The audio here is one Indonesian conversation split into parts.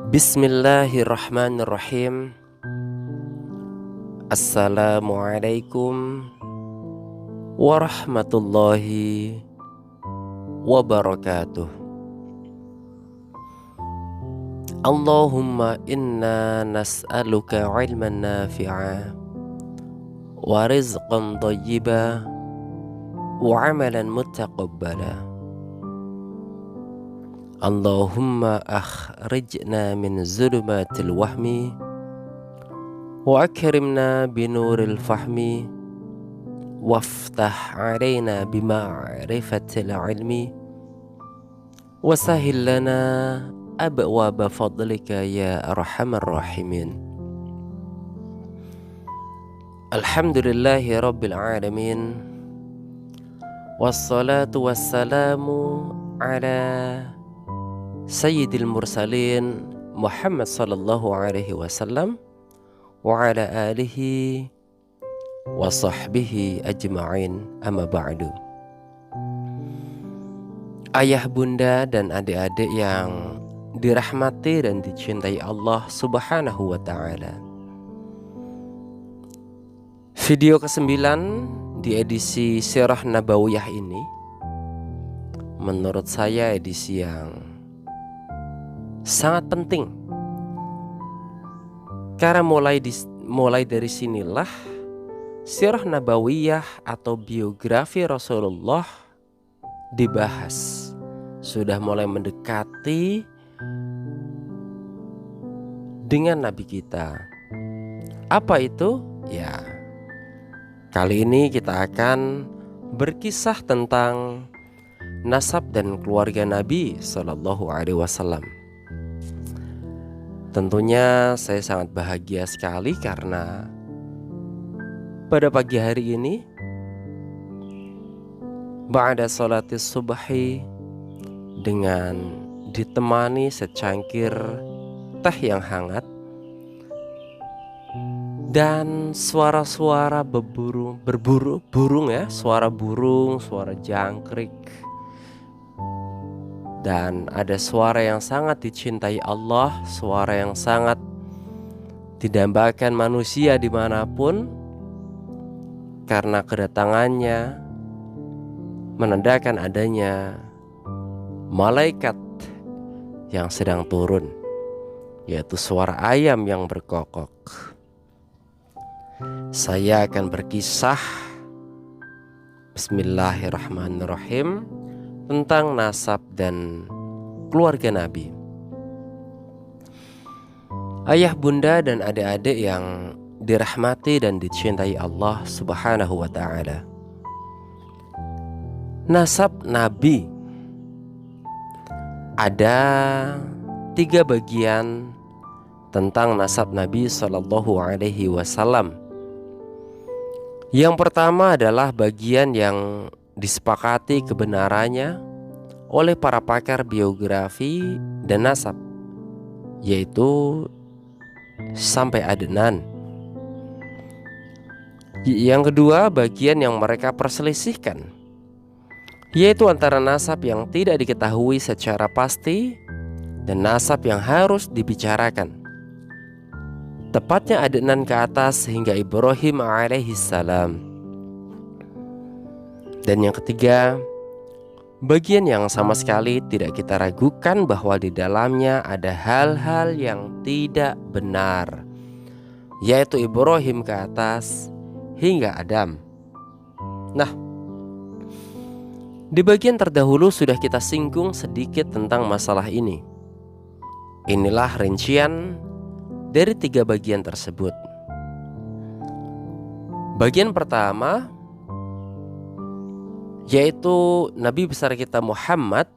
Bismillahirrahmanirrahim. Assalamualaikum warahmatullahi wabarakatuh. Allahumma inna nas'aluka ilman nafi'a wa rizqan thayyiba wa amalan mutaqabbala. Allahumma akhrijna min zulumatil wahmi wa akrimna binuril fahmi waftah alaina bima'rifatil ilmi wa sahhil lana abwaaba fadlika ya arhamar rahimin. Alhamdulillahi rabbil alamin, wassalatu wassalamu ala Sayyidil Mursalin Muhammad sallallahu alaihi wasallam wa ala alihi wa sahbihi ajma'in, amma ba'du. Ayah, bunda, dan adik-adik yang dirahmati dan dicintai Allah subhanahu wa ta'ala, video ke-9 di edisi Sirah Nabawiyah ini menurut saya edisi yang sangat penting, karena mulai dari sinilah Sirah Nabawiyah atau biografi Rasulullah dibahas. Sudah mulai mendekati dengan Nabi kita. Apa itu? Ya, kali ini kita akan berkisah tentang nasab dan keluarga Nabi Sallallahu Alaihi Wasallam. Tentunya saya sangat bahagia sekali karena pada pagi hari ini ba'da sholatis subhi, dengan ditemani secangkir teh yang hangat dan suara-suara berburu burung ya, suara burung, suara jangkrik, dan ada suara yang sangat dicintai Allah, suara yang sangat didambakan manusia dimanapun, karena kedatangannya menandakan adanya malaikat yang sedang turun, yaitu suara ayam yang berkokok. Saya akan berkisah Bismillahirrahmanirrahim tentang nasab dan keluarga Nabi. Ayah, bunda, dan adik-adik yang dirahmati dan dicintai Allah subhanahu wa ta'ala, nasab Nabi ada 3 bagian tentang nasab Nabi sallallahu alaihi wasallam. Yang pertama adalah bagian yang disepakati kebenarannya oleh para pakar biografi dan nasab, yaitu sampai Adnan. Yang kedua, bagian yang mereka perselisihkan, yaitu antara nasab yang tidak diketahui secara pasti dan nasab yang harus dibicarakan, tepatnya Adnan ke atas hingga Ibrahim alaihissalam. Dan yang ketiga, bagian yang sama sekali tidak kita ragukan bahwa di dalamnya ada hal-hal yang tidak benar, yaitu Ibrahim ke atas hingga Adam. Nah, di bagian terdahulu sudah kita singgung sedikit tentang masalah ini. Inilah rincian dari 3 bagian tersebut. Bagian pertama yaitu Nabi besar kita Muhammad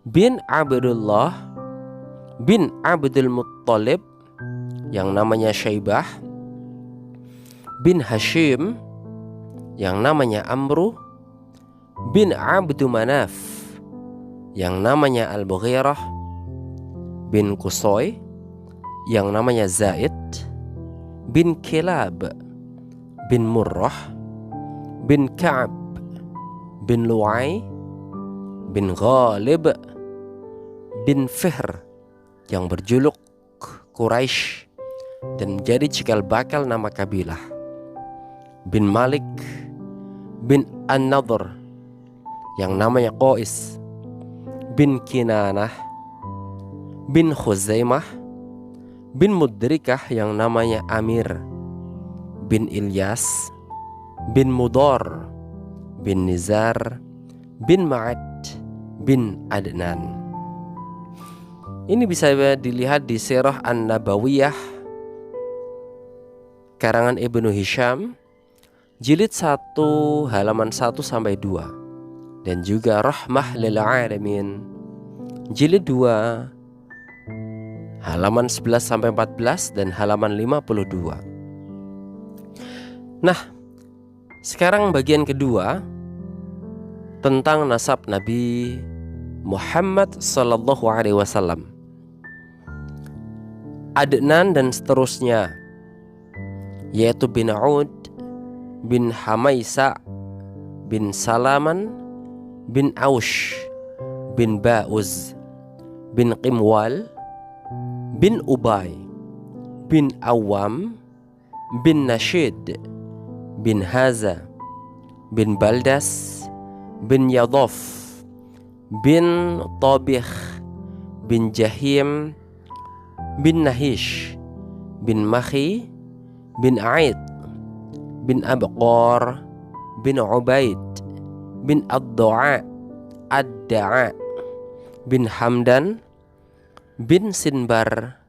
bin Abdullah bin Abdul Muttalib, yang namanya Syaibah, bin Hashim, yang namanya Amru, bin Abdu Manaf, yang namanya Al-Mughirah, bin Qusay, yang namanya Zaid, bin Kilab, bin Murrah, bin Ka'ab, bin Lu'ay, bin Ghalib, bin Fihr, yang berjuluk Quraisy dan menjadi cikal bakal nama kabilah. Bin Malik bin An-Nadhr yang namanya Qais, bin Kinanah bin Khuzaimah bin Mudrikah yang namanya Amir, bin Ilyas bin Mudor bin Nizar bin Ma'ad bin Adnan. Ini bisa dilihat di Sirah An-Nabawiyah karangan Ibnu Hisham jilid 1 halaman 1-2 dan juga Rahmah lil Alamin jilid 2 halaman 11-14 dan halaman 52. Nah, sekarang bagian kedua tentang nasab Nabi Muhammad sallallahu alaihi wasallam. Adnan dan seterusnya, yaitu bin Ud, bin Hamaisa, bin Salaman, bin Aush, bin Ba'uz, bin Qimwal, bin Ubay, bin Awam, bin Nashid, bin Haza, bin Baldas, bin Yadhaf, bin Tabikh, bin Jahim, bin Nahish, bin Makhi, bin Aid, bin Abqar, bin Ubaid, bin Ad-Da'a, bin Hamdan, bin Sinbar,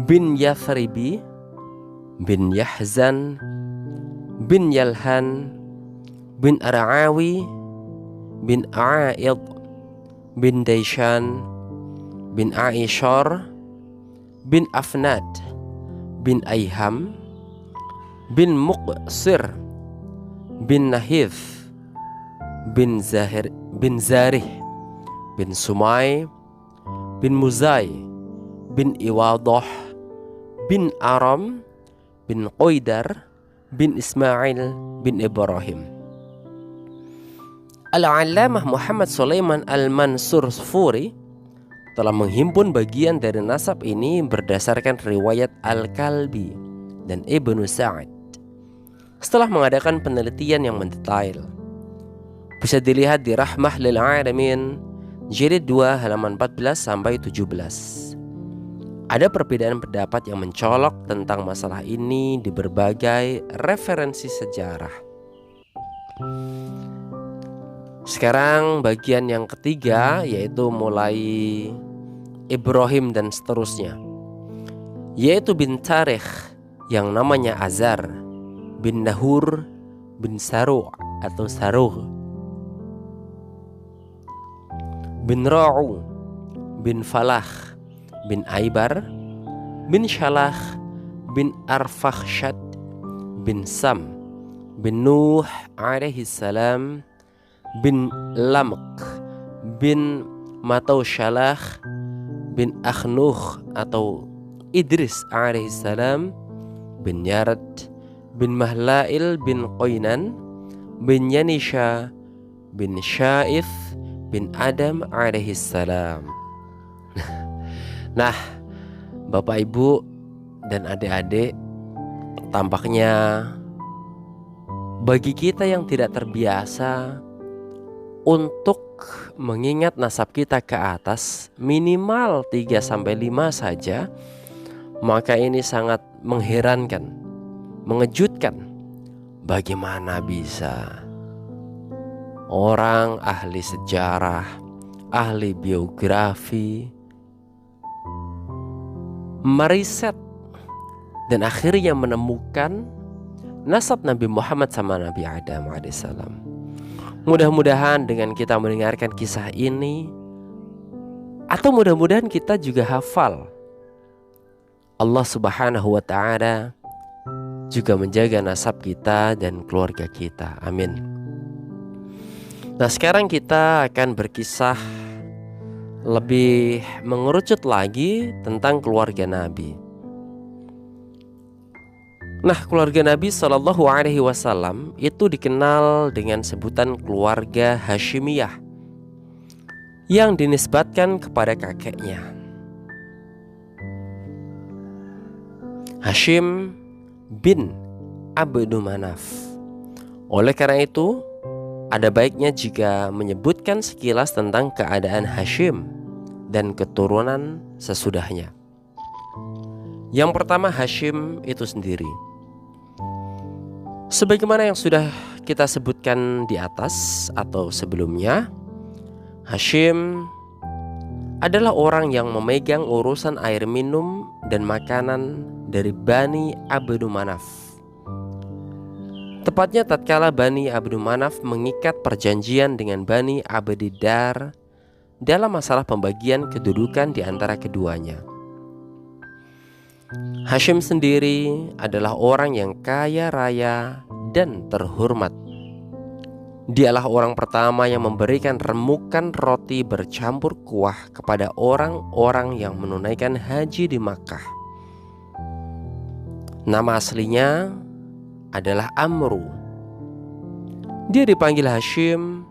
bin Yathribi, bin Yahzan, bin Yalhan, bin Ar'awi, bin A'id, bin Daishan, bin Aishar, bin Afnad, bin Ayham, bin Muqsir, bin Nahith, bin Zarih, bin Sumay, bin Muzai, bin Iwadah, bin Aram, bin Qaidar, bin Ismail, bin Ibrahim. Al-Allamah Muhammad Sulaiman Al-Mansur Sufuri telah menghimpun bagian dari nasab ini berdasarkan riwayat Al-Kalbi dan Ibnu Sa'ad setelah mengadakan penelitian yang mendetail. Bisa dilihat di Rahmah lil Alamin jilid 2 halaman 14-17. Ada perbedaan pendapat yang mencolok tentang masalah ini di berbagai referensi sejarah. Sekarang bagian yang ketiga, yaitu mulai Ibrahim dan seterusnya, yaitu bin Tarikh yang namanya Azar, bin Nahur, bin Saru' atau Sarugh, bin Ra'u, bin Falah, bin Aibar, bin Shalah, bin Arfakhshad, bin Sam, bin Nuh alaihi salam, bin Lamak, bin Mataushalah, bin Akhnuh atau Idris alaihi salam, bin Yarad, bin Mahlail, bin Qoinan, bin Yanisha, bin Syaith, bin Adam alaihi salam. Nah, Bapak Ibu dan adik-adik, tampaknya bagi kita yang tidak terbiasa untuk mengingat nasab kita ke atas minimal 3-5 saja, maka ini sangat mengherankan, mengejutkan. Bagaimana bisa orang ahli sejarah, ahli biografi meriset dan akhirnya menemukan nasab Nabi Muhammad sama Nabi Adam alaihissalam. Mudah-mudahan dengan kita mendengarkan kisah ini, atau mudah-mudahan kita juga hafal, Allah Subhanahu wa ta'ala juga menjaga nasab kita dan keluarga kita. Amin. Nah, sekarang kita akan berkisah lebih mengerucut lagi tentang keluarga Nabi. Nah, keluarga Nabi Shallallahu Alaihi Wasallam itu dikenal dengan sebutan keluarga Hashimiyah yang dinisbatkan kepada kakeknya. Hashim bin Abdu Manaf. Oleh karena itu, ada baiknya jika menyebutkan sekilas tentang keadaan Hashim dan keturunan sesudahnya. Yang pertama, Hashim itu sendiri. Sebagaimana yang sudah kita sebutkan di atas atau sebelumnya, Hashim adalah orang yang memegang urusan air minum dan makanan dari Bani Abdu Manaf. Tepatnya tatkala Bani Abdu Manaf mengikat perjanjian dengan Bani Abdiddar dalam masalah pembagian kedudukan di antara keduanya. Hashim sendiri adalah orang yang kaya raya dan terhormat. Dialah orang pertama yang memberikan remukan roti bercampur kuah kepada orang-orang yang menunaikan haji di Makkah. Nama aslinya adalah Amru. Dia dipanggil Hashim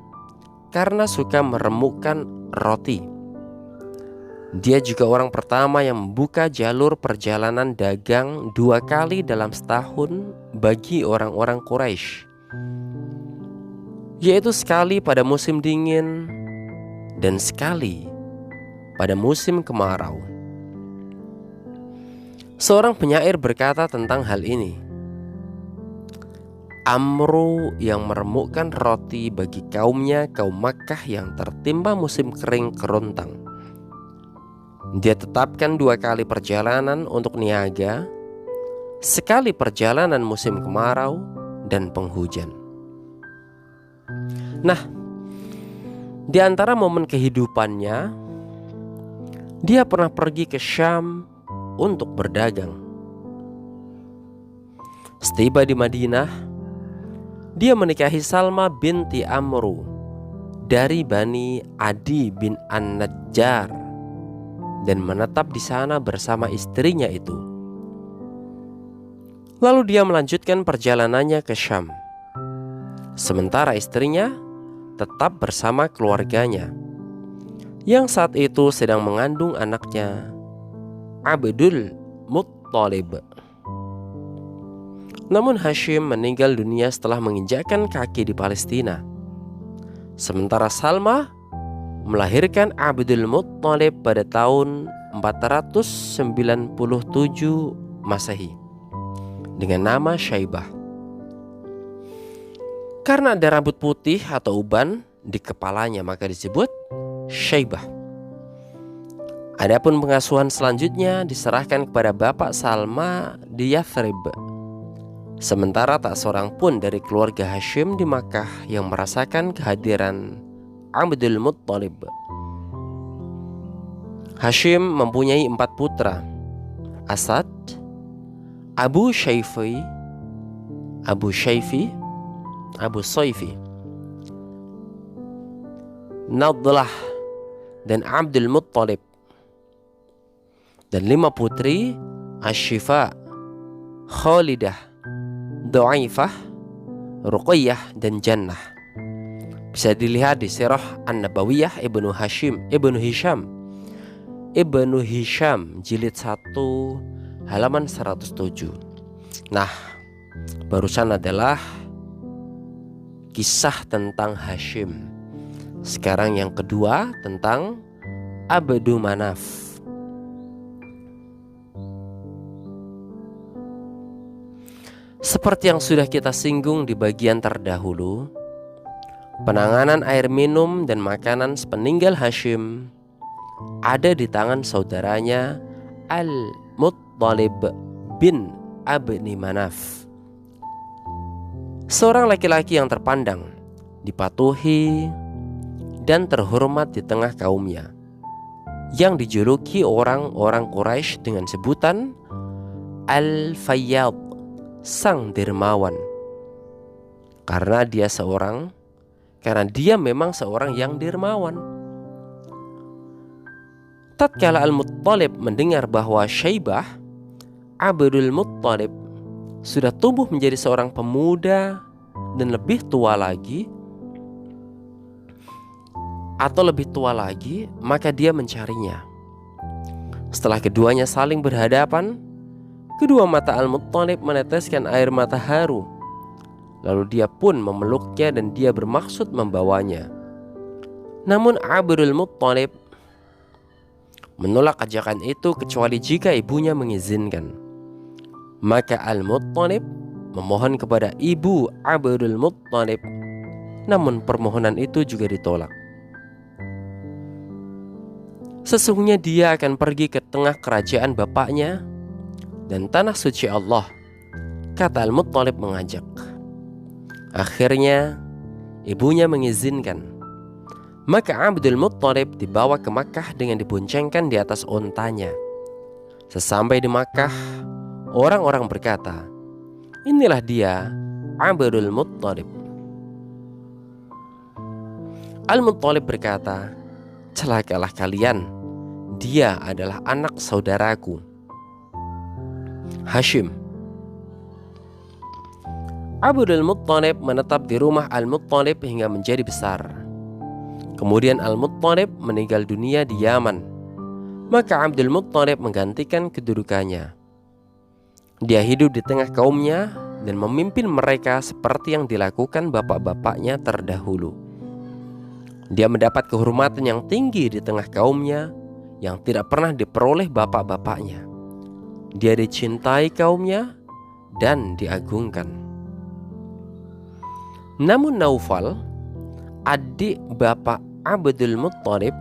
karena suka meremukkan roti. Dia juga orang pertama yang membuka jalur perjalanan dagang 2 kali dalam setahun bagi orang-orang Quraisy, yaitu sekali pada musim dingin dan sekali pada musim kemarau. Seorang penyair berkata tentang hal ini, Amru yang meremukkan roti bagi kaumnya, kaum Makkah yang tertimpa musim kering kerontang. Dia tetapkan 2 kali perjalanan untuk niaga, sekali perjalanan musim kemarau dan penghujan. Nah, di antara momen kehidupannya, dia pernah pergi ke Syam untuk berdagang. Setiba di Madinah, dia menikahi Salma binti Amru dari Bani Adi bin An-Najjar dan menetap di sana bersama istrinya itu. Lalu dia melanjutkan perjalanannya ke Syam, sementara istrinya tetap bersama keluarganya yang saat itu sedang mengandung anaknya Abdul Muttalib. Namun Hashim meninggal dunia setelah menginjakkan kaki di Palestina, sementara Salma melahirkan Abdul Muttalib pada tahun 497 Masehi dengan nama Syaibah. Karena ada rambut putih atau uban di kepalanya maka disebut Syaibah. Adapun pengasuhan selanjutnya diserahkan kepada bapak Salma di Yathrib. Sementara tak seorang pun dari keluarga Hashim di Makkah yang merasakan kehadiran Abdul Muttalib. Hashim mempunyai 4 putra: Asad, Abu Saifi, Nadlah, dan Abdul Muttalib, dan 5 putri: Ashifa, Khalidah, Du'aifah, Ruqayyah, dan Jannah. Bisa dilihat di Sirah An-Nabawiyah Ibnu Hisham jilid 1 halaman 107. Nah, barusan adalah kisah tentang Hashim. Sekarang yang kedua tentang Abdu Manaf. Seperti yang sudah kita singgung di bagian terdahulu, penanganan air minum dan makanan sepeninggal Hashim ada di tangan saudaranya Al-Muttalib bin Abdi Manaf, seorang laki-laki yang terpandang, dipatuhi, dan terhormat di tengah kaumnya, yang dijuluki orang-orang Quraisy dengan sebutan Al-Fayyad, sang dermawan, karena dia memang seorang yang dermawan. Tatkala Al-Muttalib mendengar bahwa Syaibah, Abdul Muttalib, sudah tumbuh menjadi seorang pemuda dan lebih tua lagi, maka dia mencarinya. Setelah keduanya saling berhadapan, Kedua mata Al-Muttalib meneteskan air mata haru. Lalu dia pun memeluknya dan dia bermaksud membawanya. Namun Abdul Muttalib menolak ajakan itu kecuali jika ibunya mengizinkan. Maka Al-Muttalib memohon kepada ibu Abdul Muttalib, namun permohonan itu juga ditolak. Sesungguhnya dia akan pergi ke tengah kerajaan bapaknya dan tanah suci Allah, kata Al-Muttalib mengajak. Akhirnya ibunya mengizinkan. Maka Abdul Muttalib dibawa ke Makkah dengan diboncengkan di atas ontanya. Sesampai di Makkah, orang-orang berkata, "Inilah dia Abdul Muttalib." Al-Muttalib berkata, "Celakalah kalian, dia adalah anak saudaraku Hashim." Abdul Muttalib menetap di rumah Al-Muttalib hingga menjadi besar. Kemudian Al-Muttalib meninggal dunia di Yaman. Maka Abdul Muttalib menggantikan kedudukannya. Dia hidup di tengah kaumnya dan memimpin mereka seperti yang dilakukan bapak-bapaknya terdahulu. Dia mendapat kehormatan yang tinggi di tengah kaumnya yang tidak pernah diperoleh bapak-bapaknya. Dia dicintai kaumnya dan diagungkan. Namun Naufal, adik bapak Abdul Muttalib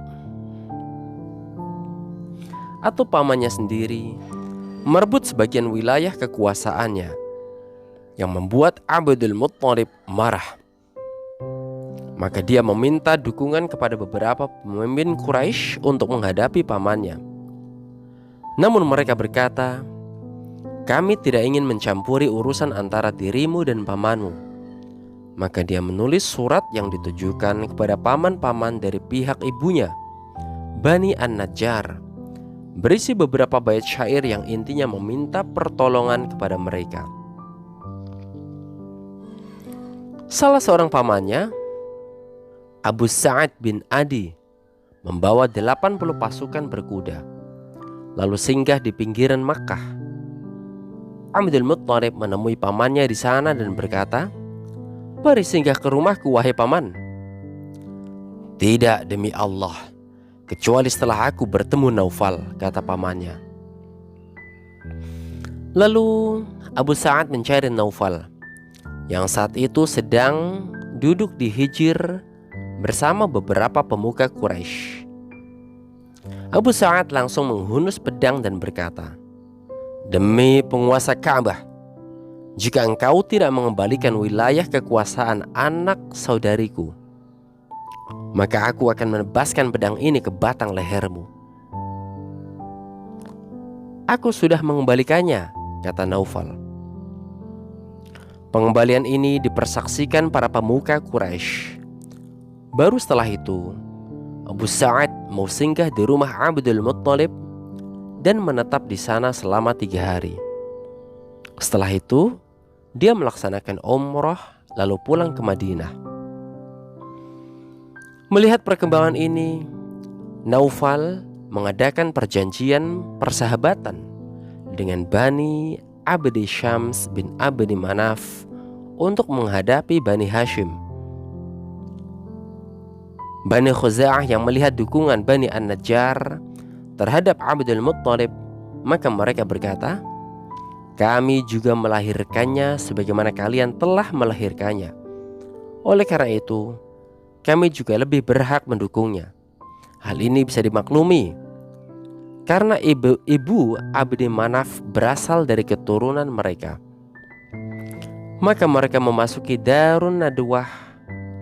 atau pamannya sendiri, merebut sebagian wilayah kekuasaannya, yang membuat Abdul Muttalib marah. Maka dia meminta dukungan kepada beberapa pemimpin Quraisy untuk menghadapi pamannya. Namun mereka berkata, "Kami tidak ingin mencampuri urusan antara dirimu dan pamanmu." Maka dia menulis surat yang ditujukan kepada paman-paman dari pihak ibunya, Bani An-Najjar, berisi beberapa bait syair yang intinya meminta pertolongan kepada mereka. Salah seorang pamannya, Abu Sa'ad bin Adi, membawa 80 pasukan berkuda, lalu singgah di pinggiran Makkah. Abdul Muttalib menemui pamannya di sana dan berkata, "Mari singgah ke rumahku, wahai paman." "Tidak, demi Allah, kecuali setelah aku bertemu Naufal," kata pamannya. Lalu Abu Sa'ad mencari Naufal, yang saat itu sedang duduk di Hijr bersama beberapa pemuka Quraisy. Abu Sa'ad langsung menghunus pedang dan berkata, "Demi penguasa Ka'bah, jika engkau tidak mengembalikan wilayah kekuasaan anak saudariku, maka aku akan menebaskan pedang ini ke batang lehermu." "Aku sudah mengembalikannya," kata Naufal. Pengembalian ini dipersaksikan para pemuka Quraisy. Baru setelah itu, Abu Sa'ad mau singgah di rumah Abdul Muttalib dan menetap di sana selama 3 hari. Setelah itu, dia melaksanakan umrah lalu pulang ke Madinah. Melihat perkembangan ini, Naufal mengadakan perjanjian persahabatan dengan Bani Abdi Syams bin Abdi Manaf untuk menghadapi Bani Hashim. Bani Khuza'ah yang melihat dukungan Bani An-Najjar terhadap Abdul Muttalib, maka mereka berkata, "Kami juga melahirkannya sebagaimana kalian telah melahirkannya. Oleh karena itu, kami juga lebih berhak mendukungnya." Hal ini bisa dimaklumi karena ibu Abdi Manaf berasal dari keturunan mereka. Maka mereka memasuki Darun Nadwah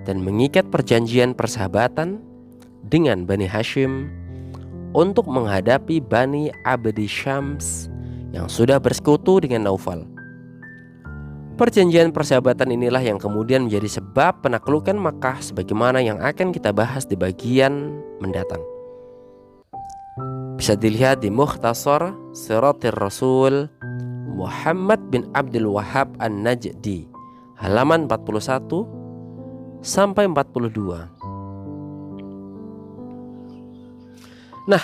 dan mengikat perjanjian persahabatan dengan Bani Hashim untuk menghadapi Bani Abdi Syams yang sudah bersekutu dengan Naufal. Perjanjian persahabatan inilah yang kemudian menjadi sebab penaklukan Makkah sebagaimana yang akan kita bahas di bagian mendatang. Bisa dilihat di Mukhtasar Siratir Rasul Muhammad bin Abdul Wahhab An-Najdi, halaman 41 sampai 42. Nah,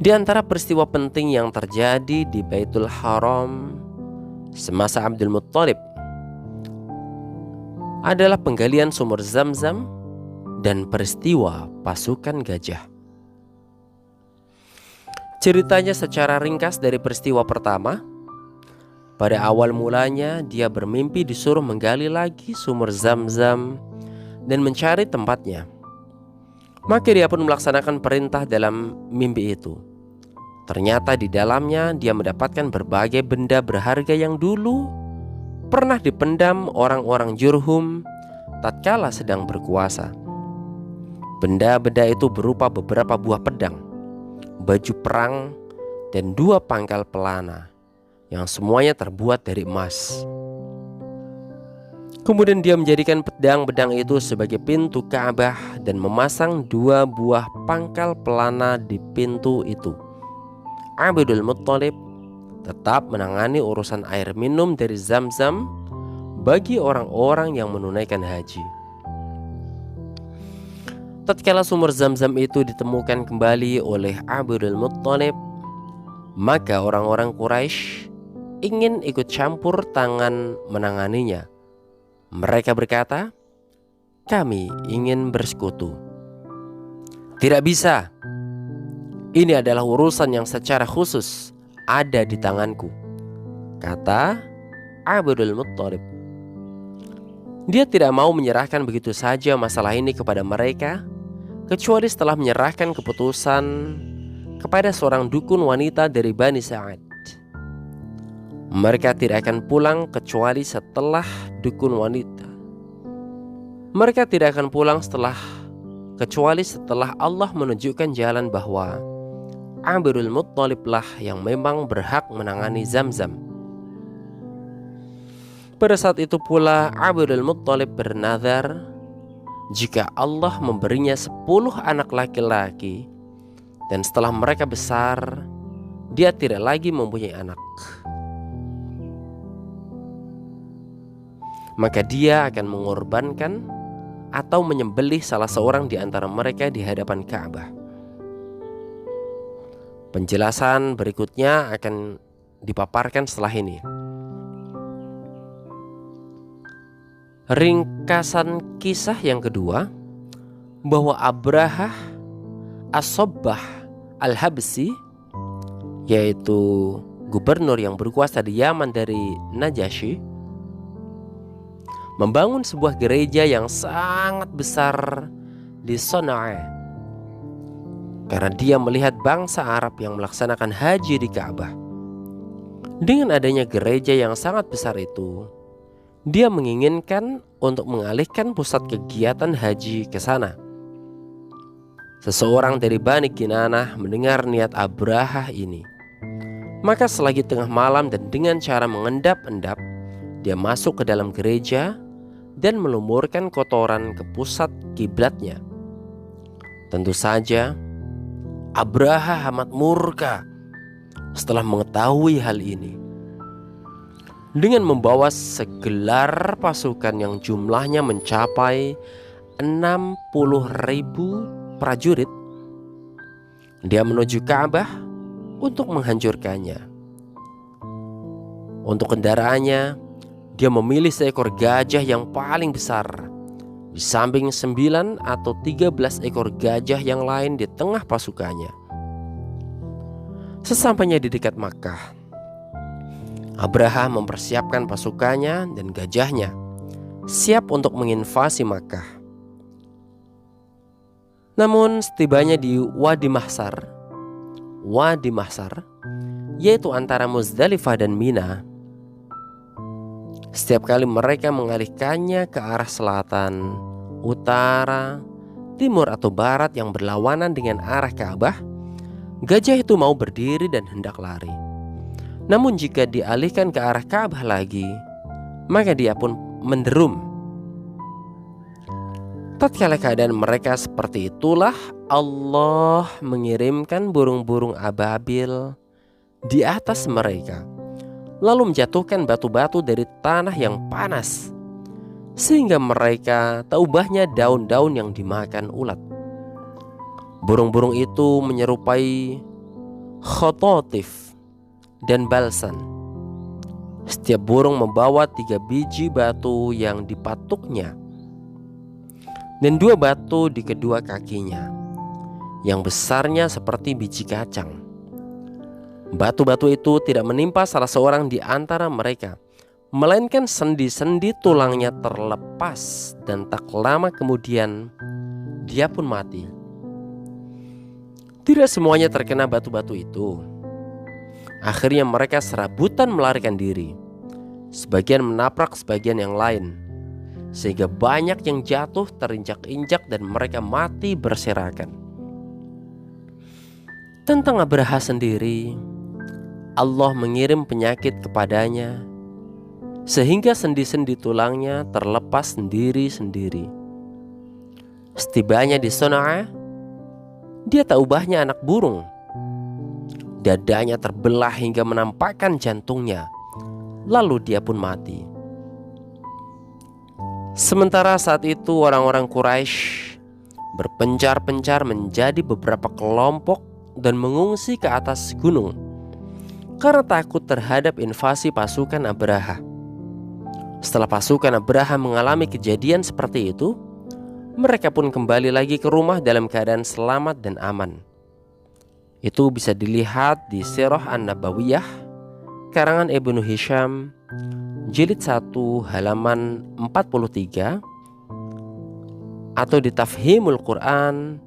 Di antara peristiwa penting yang terjadi di Baitul Haram semasa Abdul Muttalib adalah penggalian sumur Zam-Zam dan peristiwa pasukan gajah. Ceritanya secara ringkas dari peristiwa pertama. Pada awal mulanya dia bermimpi disuruh menggali lagi sumur Zam-Zam dan mencari tempatnya. Maka dia pun melaksanakan perintah dalam mimpi itu. Ternyata di dalamnya dia mendapatkan berbagai benda berharga yang dulu pernah dipendam orang-orang Jurhum tatkala sedang berkuasa. Benda-benda itu berupa beberapa buah pedang, baju perang, dan 2 pangkal pelana yang semuanya terbuat dari emas. Kemudian dia menjadikan pedang-pedang itu sebagai pintu Ka'bah dan memasang 2 buah pangkal pelana di pintu itu. Abdul Muttalib tetap menangani urusan air minum dari Zam-Zam bagi orang-orang yang menunaikan haji. Tatkala sumur Zam-Zam itu ditemukan kembali oleh Abdul Muttalib, maka orang-orang Quraisy ingin ikut campur tangan menanganinya. Mereka berkata, "Kami ingin bersekutu." "Tidak bisa. Ini adalah urusan yang secara khusus ada di tanganku," kata Abdul Muttalib. Dia tidak mau menyerahkan begitu saja masalah ini kepada mereka, kecuali setelah menyerahkan keputusan kepada seorang dukun wanita dari Bani Sa'ad. Mereka tidak akan pulang kecuali setelah dukun wanita. Mereka tidak akan pulang kecuali setelah Allah menunjukkan jalan bahwa Abdul Muttalib lah yang memang berhak menangani Zam-Zam. Pada saat itu pula Abdul Muttalib bernazar, jika Allah memberinya 10 anak laki-laki dan setelah mereka besar, dia tidak lagi mempunyai anak, maka dia akan mengorbankan atau menyembelih salah seorang di antara mereka di hadapan Ka'bah. Penjelasan berikutnya akan dipaparkan setelah ini. Ringkasan kisah yang kedua, bahwa Abrahah As-Sabbah Al-Habsi, yaitu gubernur yang berkuasa di Yaman dari Najasyi, membangun sebuah gereja yang sangat besar di Sana'a karena dia melihat bangsa Arab yang melaksanakan haji di Ka'bah. Dengan adanya gereja yang sangat besar itu, dia menginginkan untuk mengalihkan pusat kegiatan haji ke sana. Seseorang dari Bani Kinanah mendengar niat Abrahah ini. Maka selagi tengah malam dan dengan cara mengendap-endap, dia masuk ke dalam gereja dan melumurkan kotoran ke pusat kiblatnya. Tentu saja Abrahah amat murka setelah mengetahui hal ini. Dengan membawa segelar pasukan yang jumlahnya mencapai 60.000 prajurit, dia menuju Ka'bah untuk menghancurkannya. Untuk kendaraannya, dia memilih seekor gajah yang paling besar, di samping 9 atau 13 ekor gajah yang lain di tengah pasukannya. Sesampainya di dekat Makkah, Abrahah mempersiapkan pasukannya dan gajahnya, siap untuk menginvasi Makkah. Namun setibanya di Wadi Mahsar, yaitu antara Muzdalifah dan Mina, setiap kali mereka mengalihkannya ke arah selatan, utara, timur atau barat yang berlawanan dengan arah Ka'bah, gajah itu mau berdiri dan hendak lari. Namun jika dialihkan ke arah Ka'bah lagi, maka dia pun menderum. Tatkala keadaan mereka seperti itulah Allah mengirimkan burung-burung ababil di atas mereka, lalu menjatuhkan batu-batu dari tanah yang panas, sehingga mereka taubahnya daun-daun yang dimakan ulat. Burung-burung itu menyerupai khototif, dan balsan. Setiap burung membawa 3 biji batu yang dipatuknya dan 2 batu di kedua kakinya, yang besarnya seperti biji kacang. Batu-batu itu tidak menimpa salah seorang di antara mereka, melainkan sendi-sendi tulangnya terlepas, dan tak lama kemudian dia pun mati. Tidak semuanya terkena batu-batu itu. Akhirnya mereka serabutan melarikan diri. Sebagian menabrak sebagian yang lain, sehingga banyak yang jatuh terinjak-injak dan mereka mati berserakan. Tentang Abraha sendiri, Allah mengirim penyakit kepadanya, sehingga sendi-sendi tulangnya terlepas sendiri-sendiri. Setibanya di Son'a, dia tak ubahnya anak burung. Dadanya terbelah hingga menampakkan jantungnya, lalu dia pun mati. Sementara saat itu orang-orang Quraisy berpencar-pencar menjadi beberapa kelompok dan mengungsi ke atas gunung karena takut terhadap invasi pasukan Abraha. Setelah pasukan Abraha mengalami kejadian seperti itu, mereka pun kembali lagi ke rumah dalam keadaan selamat dan aman. Itu bisa dilihat di Sirah An-Nabawiyah karangan Ibnu Hisham, jilid 1 halaman 43, atau di Tafhimul Quran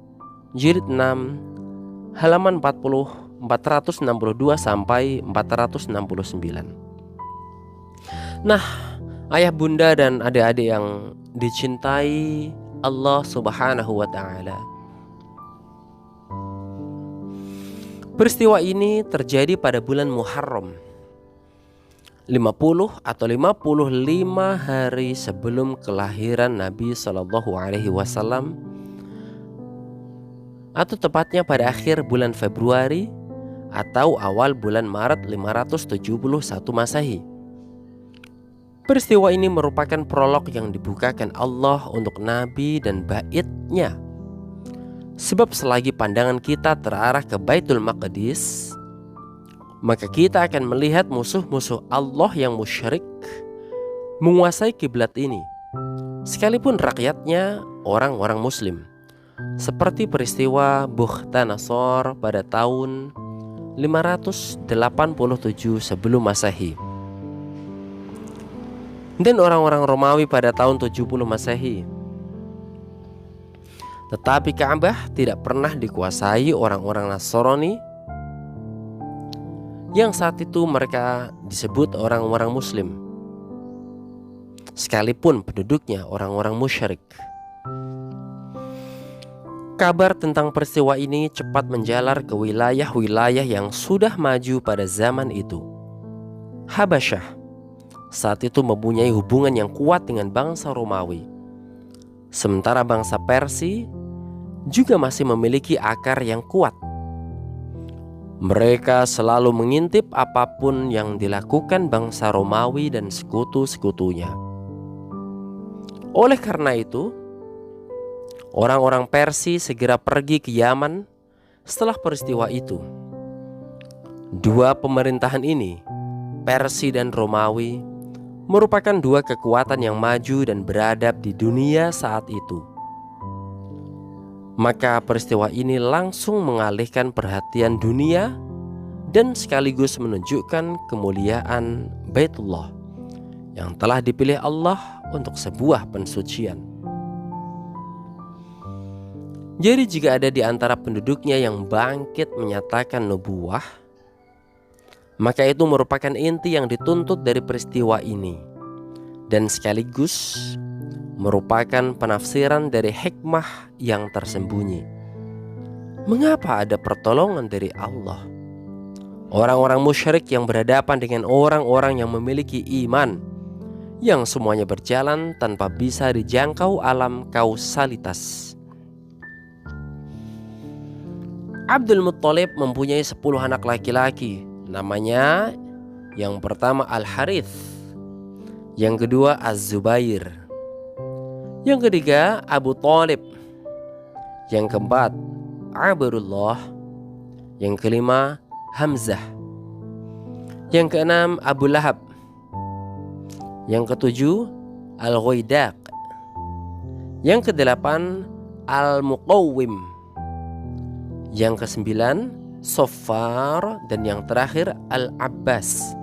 jilid 6 halaman 462 sampai 469. Nah, ayah bunda dan adik-adik yang dicintai Allah Subhanahu wa ta'ala, peristiwa ini terjadi pada bulan Muharram, 50 atau 55 hari sebelum kelahiran Nabi SAW, atau tepatnya pada akhir bulan Februari atau awal bulan Maret 571 Masehi. Peristiwa ini merupakan prolog yang dibukakan Allah untuk Nabi dan baitnya. Sebab selagi pandangan kita terarah ke Baitul Maqdis, maka kita akan melihat musuh-musuh Allah yang musyrik menguasai kiblat ini, sekalipun rakyatnya orang-orang muslim. Seperti peristiwa Bukhtanasor pada tahun 587 sebelum Masehi, dan orang-orang Romawi pada tahun 70 Masehi. Tetapi Ka'bah tidak pernah dikuasai orang-orang Nasrani, yang saat itu mereka disebut orang-orang muslim, sekalipun penduduknya orang-orang musyrik. Kabar tentang peristiwa ini cepat menjalar ke wilayah-wilayah yang sudah maju pada zaman itu. Habasyah saat itu mempunyai hubungan yang kuat dengan bangsa Romawi, sementara bangsa Persia juga masih memiliki akar yang kuat. Mereka selalu mengintip apapun yang dilakukan bangsa Romawi dan sekutu-sekutunya. Oleh karena itu, orang-orang Persia segera pergi ke Yaman setelah peristiwa itu. Dua pemerintahan ini, Persia dan Romawi, merupakan dua kekuatan yang maju dan beradab di dunia saat itu. Maka peristiwa ini langsung mengalihkan perhatian dunia dan sekaligus menunjukkan kemuliaan Baitullah yang telah dipilih Allah untuk sebuah pensucian. Jadi jika ada di antara penduduknya yang bangkit menyatakan nubuwah, maka itu merupakan inti yang dituntut dari peristiwa ini, dan sekaligus merupakan penafsiran dari hikmah yang tersembunyi. Mengapa ada pertolongan dari Allah? Orang-orang musyrik yang berhadapan dengan orang-orang yang memiliki iman, yang semuanya berjalan tanpa bisa dijangkau alam kausalitas. Abdul Muttalib mempunyai 10 anak laki-laki. Namanya yang pertama Al-Harith, yang kedua Az-Zubair, yang ketiga Abu Thalib, yang keempat Abdullah, yang kelima Hamzah. Yang keenam Abu Lahab. Yang ketujuh Al-Ghaidaq. Yang kedelapan Al-Muqawwim. Yang kesembilan Sofar. Dan yang terakhir Al-Abbas.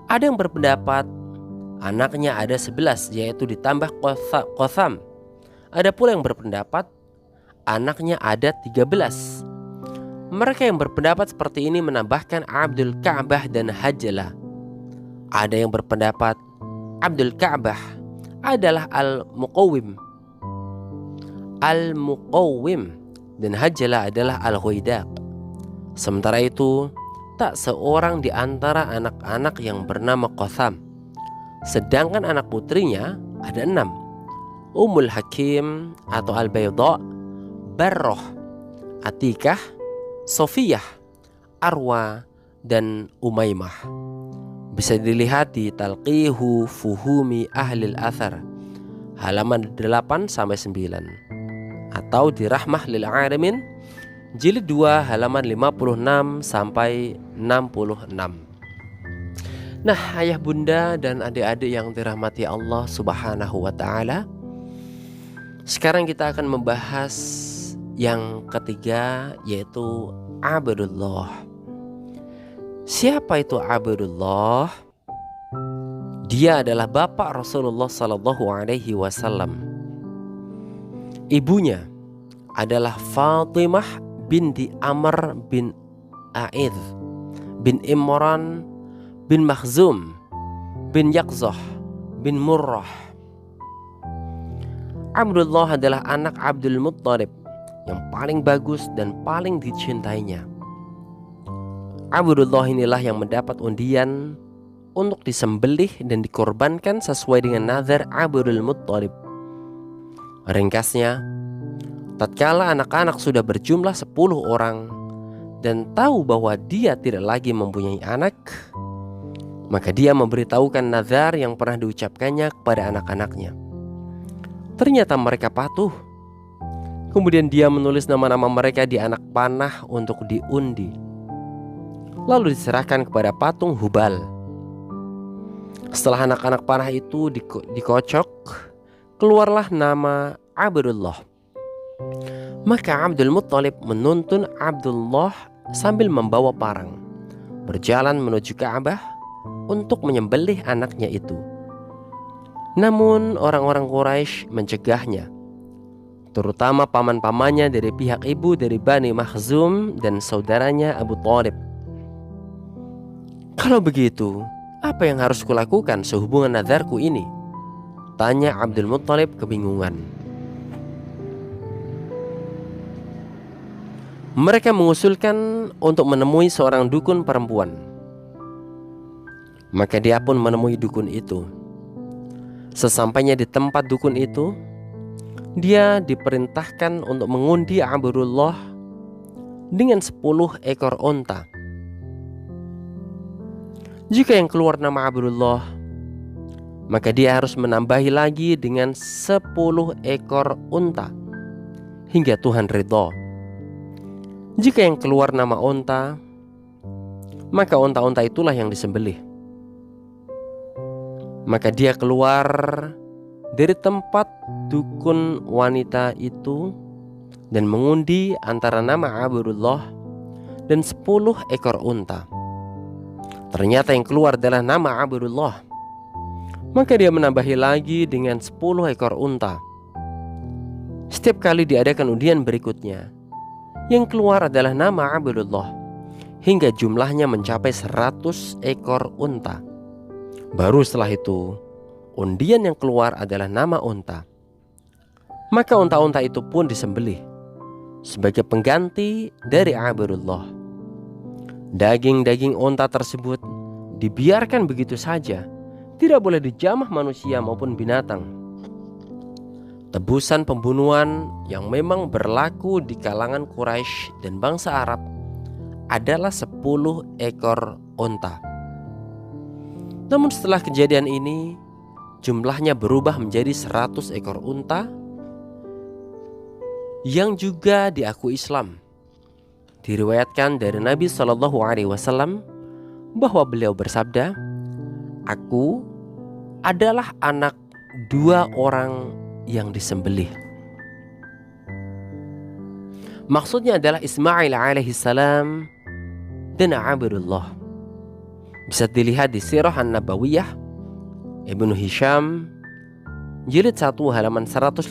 Ada yang berpendapat anaknya ada 11, yaitu ditambah Qatham. Ada pula yang berpendapat anaknya ada 13. Mereka yang berpendapat seperti ini menambahkan Abdul Ka'bah dan Hajlah. Ada yang berpendapat Abdul Ka'bah adalah Al-Muqawwim dan Hajlah adalah Al-Ghaidaq. Sementara itu, tak seorang di antara anak-anak yang bernama Qatham. Sedangkan anak putrinya ada 6. Ummul Hakim atau Al-Bayda, Barroh, Atikah, Sofiyah, Arwa, dan Umaymah. Bisa dilihat di Talqihu Fuhumi Ahlil Athar halaman 8-9, atau di Rahmah lil Arimin jilid 2 halaman 56-66. Nah, ayah bunda dan adik-adik yang dirahmati Allah Subhanahu wa ta'ala, sekarang kita akan membahas yang ketiga, yaitu Abdullah. Siapa itu Abdullah? Dia adalah bapak Rasulullah sallallahu alaihi wasallam. Ibunya adalah Fatimah binti Amr bin A'idh bin Imran bin Makhzum bin Yaqzah bin Murrah. Abdullah adalah anak Abdul Muttalib yang paling bagus dan paling dicintainya. Abdullah inilah yang mendapat undian untuk disembelih dan dikorbankan sesuai dengan nazar Abdul Muttalib. Ringkasnya, tatkala anak-anak sudah berjumlah 10 orang dan tahu bahwa dia tidak lagi mempunyai anak, maka dia memberitahukan nazar yang pernah diucapkannya kepada anak-anaknya. Ternyata mereka patuh. Kemudian dia menulis nama-nama mereka di anak panah untuk diundi, lalu diserahkan kepada patung Hubal. Setelah anak-anak panah itu dikocok, keluarlah nama Abdullah. Maka Abdul Muttalib menuntun Abdullah sambil membawa parang, berjalan menuju Ka'bah untuk menyembelih anaknya itu. Namun orang-orang Quraisy mencegahnya, terutama paman-pamannya dari pihak ibu dari Bani Makhzum dan saudaranya Abu Thalib. Kalau begitu, apa yang harus kulakukan sehubungan nazarku ini? Tanya Abdul Muttalib kebingungan. Mereka mengusulkan untuk menemui seorang dukun perempuan. Maka dia pun menemui dukun itu. Sesampainya di tempat dukun itu, dia diperintahkan untuk mengundi Abdullah dengan 10 ekor onta. Jika yang keluar nama Abdullah, maka dia harus menambahi lagi dengan 10 ekor unta hingga Tuhan ridha. Jika yang keluar nama unta, maka unta-unta itulah yang disembelih. Maka dia keluar dari tempat dukun wanita itu dan mengundi antara nama Abdullah dan 10 ekor unta. Ternyata yang keluar adalah nama Abdullah. Maka dia menambahi lagi dengan 10 ekor unta. Setiap kali diadakan undian berikutnya, yang keluar adalah nama Abdullah, hingga jumlahnya mencapai 100 ekor unta. Baru setelah itu, undian yang keluar adalah nama unta. Maka unta-unta itu pun disembelih sebagai pengganti dari Abdullah. Daging-daging unta tersebut dibiarkan begitu saja, tidak boleh dijamah manusia maupun binatang. Tebusan pembunuhan yang memang berlaku di kalangan Quraisy dan bangsa Arab adalah 10 ekor unta. Namun setelah kejadian ini, jumlahnya berubah menjadi 100 ekor unta yang juga diakui Islam. Diriwayatkan dari Nabi Shallallahu Alaihi Wasallam bahwa beliau bersabda, "Aku adalah anak dua orang yang disembelih." Maksudnya adalah Ismail alaihissalam dan Abdullah. Bisa dilihat di Sirah An-Nabawiyah Ibnu Hisham jilid 1 halaman 151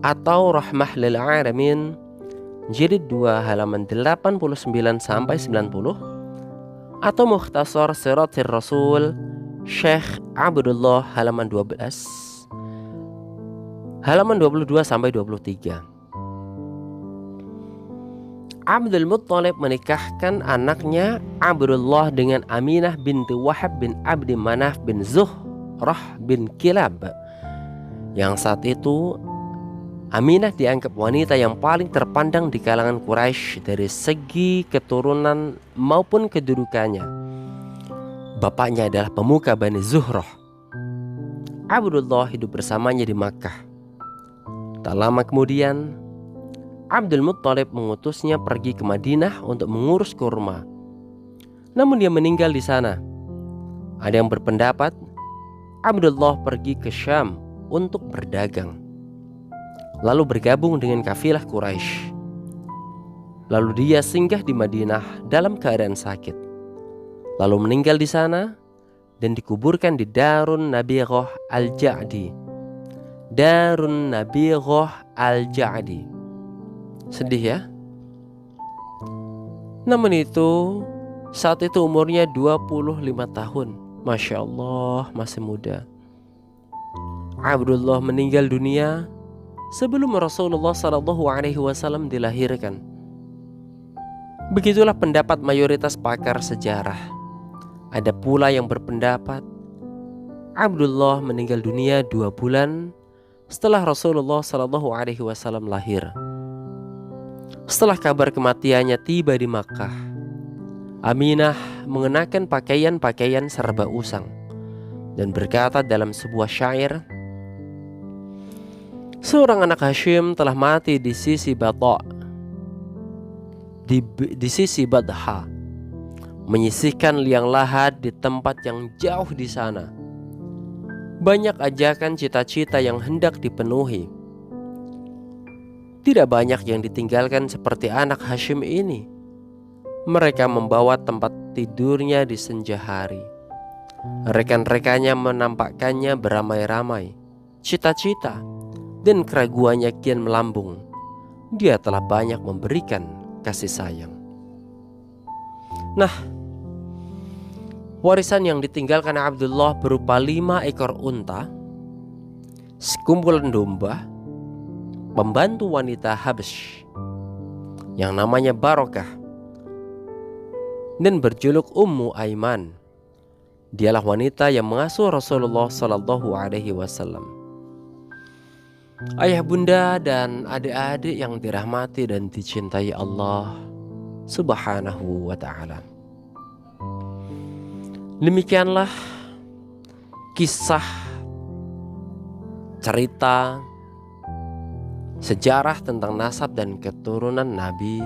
atau Rahmah lil Alamin jilid 2 halaman 89 sampai 90 atau Mukhtasar Siratir Rasul Syekh Abdullah halaman 12 halaman 22 sampai 23. Abdul Muttalib menikahkan anaknya Abdullah dengan Aminah binti Wahab bin Abdi Manaf bin Zuhrah bin Kilab, yang saat itu Aminah dianggap wanita yang paling terpandang di kalangan Quraisy dari segi keturunan maupun kedudukannya. Bapaknya adalah pemuka Bani Zuhrah. Abdullah hidup bersamanya di Makkah. Tak lama kemudian Abdul Muttalib mengutusnya pergi ke Madinah untuk mengurus kurma. Namun dia meninggal di sana. Ada yang berpendapat Abdullah pergi ke Syam untuk berdagang, lalu bergabung dengan kafilah Quraisy. Lalu dia singgah di Madinah dalam keadaan sakit, lalu meninggal di sana dan dikuburkan di Darun Nabighah Al-Ja'di. Darun Nabighah Al-Ja'di. Sedih ya. Namun itu saat itu umurnya 25 tahun. Masya Allah, masih muda. Abdullah meninggal dunia sebelum Rasulullah SAW dilahirkan. Begitulah pendapat mayoritas pakar sejarah. Ada pula yang berpendapat Abdullah meninggal dunia 2 bulan setelah Rasulullah SAW lahir. Setelah kabar kematiannya tiba di Makkah, Aminah mengenakan pakaian-pakaian serba usang dan berkata dalam sebuah syair, "Seorang anak Hashim telah mati di sisi di sisi Badha, menyisihkan liang lahat di tempat yang jauh di sana. Banyak ajakan cita-cita yang hendak dipenuhi. Tidak banyak yang ditinggalkan seperti anak Hashim ini. Mereka membawa tempat tidurnya di senja hari. Rekan-rekannya menampakkannya beramai-ramai. Cita-cita dan keraguannya kian melambung. Dia telah banyak memberikan kasih sayang." Nah, warisan yang ditinggalkan Abdullah berupa 5 ekor unta, sekumpulan domba, pembantu wanita Habsy yang namanya Barokah dan berjuluk Ummu Aiman. Dialah wanita yang mengasuh Rasulullah Sallallahu Alaihi Wasallam. Ayah, bunda, dan adik-adik yang dirahmati dan dicintai Allah Subhanahu wa Ta'ala, demikianlah kisah, cerita, sejarah tentang nasab dan keturunan Nabi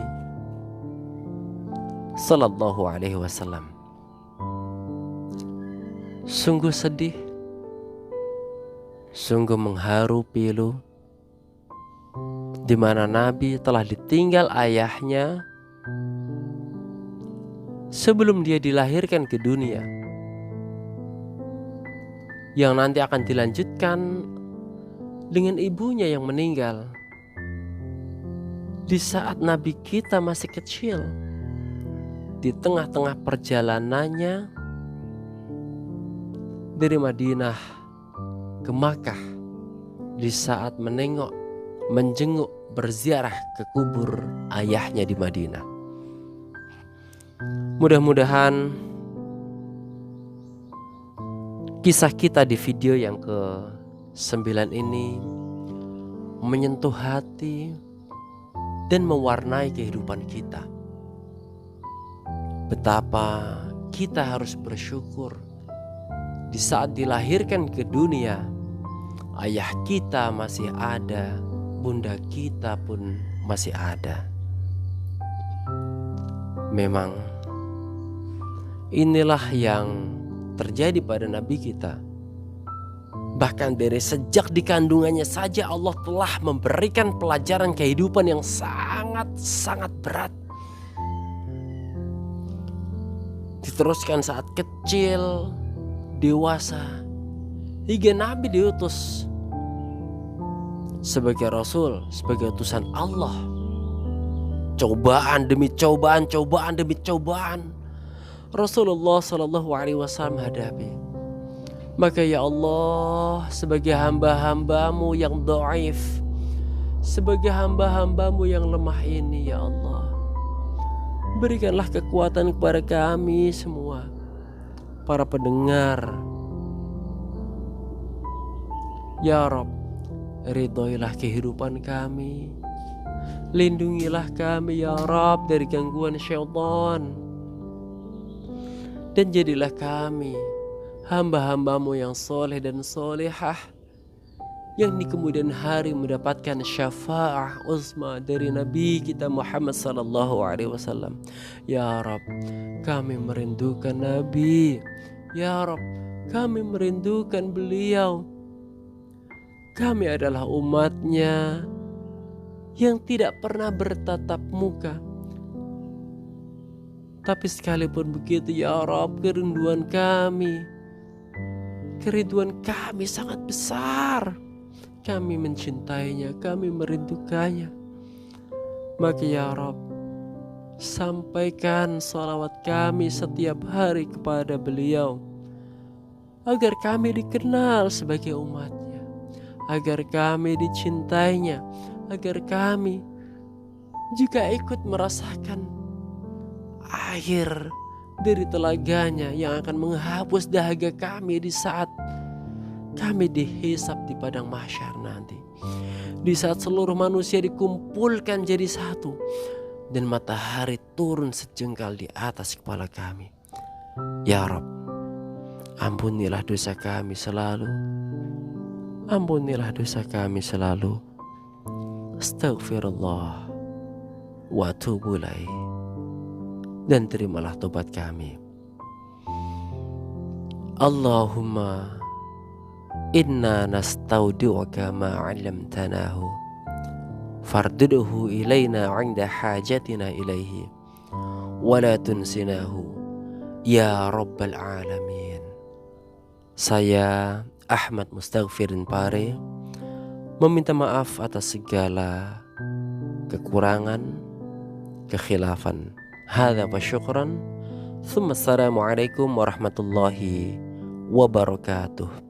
Sallallahu Alaihi Wasallam. Sungguh sedih, sungguh mengharu pilu, di mana Nabi telah ditinggal ayahnya sebelum dia dilahirkan ke dunia, yang nanti akan dilanjutkan dengan ibunya yang meninggal di saat Nabi kita masih kecil. Di tengah-tengah perjalanannya dari Madinah ke Makkah, di saat menjenguk, berziarah ke kubur ayahnya di Madinah. Mudah-mudahan kisah kita di video yang ke-9 ini menyentuh hati dan mewarnai kehidupan kita. Betapa kita harus bersyukur di saat dilahirkan ke dunia, ayah kita masih ada, bunda kita pun masih ada. Memang inilah yang terjadi pada Nabi kita. Bahkan dari sejak di kandungannya saja Allah telah memberikan pelajaran kehidupan yang sangat-sangat berat. Diteruskan saat kecil, dewasa, hingga Nabi diutus sebagai Rasul, sebagai utusan Allah. Cobaan demi cobaan, cobaan demi cobaan Rasulullah SAW hadapi. Maka ya Allah, sebagai hamba-hambamu yang dhaif, sebagai hamba-hambamu yang lemah ini, ya Allah, berikanlah kekuatan kepada kami semua, para pendengar. Ya Rabb, ridhoilah kehidupan kami, lindungilah kami ya Rabb dari gangguan syaitan, dan jadilah kami hamba-hambamu yang soleh dan solehah, yang di kemudian hari mendapatkan syafaat uzma dari Nabi kita Muhammad sallallahu alaihi wasallam. Ya Rabb, kami merindukan Nabi. Ya Rabb, kami merindukan beliau. Kami adalah umatnya yang tidak pernah bertatap muka. Tapi sekalipun begitu ya Rabb, kerinduan kami sangat besar. Kami mencintainya, kami merindukannya. Maka ya Rabb, sampaikan salawat kami setiap hari kepada beliau, agar kami dikenal sebagai umatnya, agar kami dicintainya, agar kami juga ikut merasakan air dari telaganya yang akan menghapus dahaga kami di saat kami dihisab di padang mahsyar nanti, di saat seluruh manusia dikumpulkan jadi satu dan matahari turun sejengkal di atas kepala kami. Ya Rabb, ampunilah dosa kami selalu, ampunilah dosa kami selalu. Astaghfirullah wa atubu ilaih, dan terimalah tobat kami. Allahumma inna nastaudi'uka ma 'allamtanahu fardudhu ilaina 'inda hajatina ilaihi wa la tunsinahu ya rabbal alamin. Saya Ahmad Mustaghfirin Pare meminta maaf atas segala kekurangan, kekhilafan. Hadza wa syukran. Tsumma assalamualaikum warahmatullahi wabarakatuh.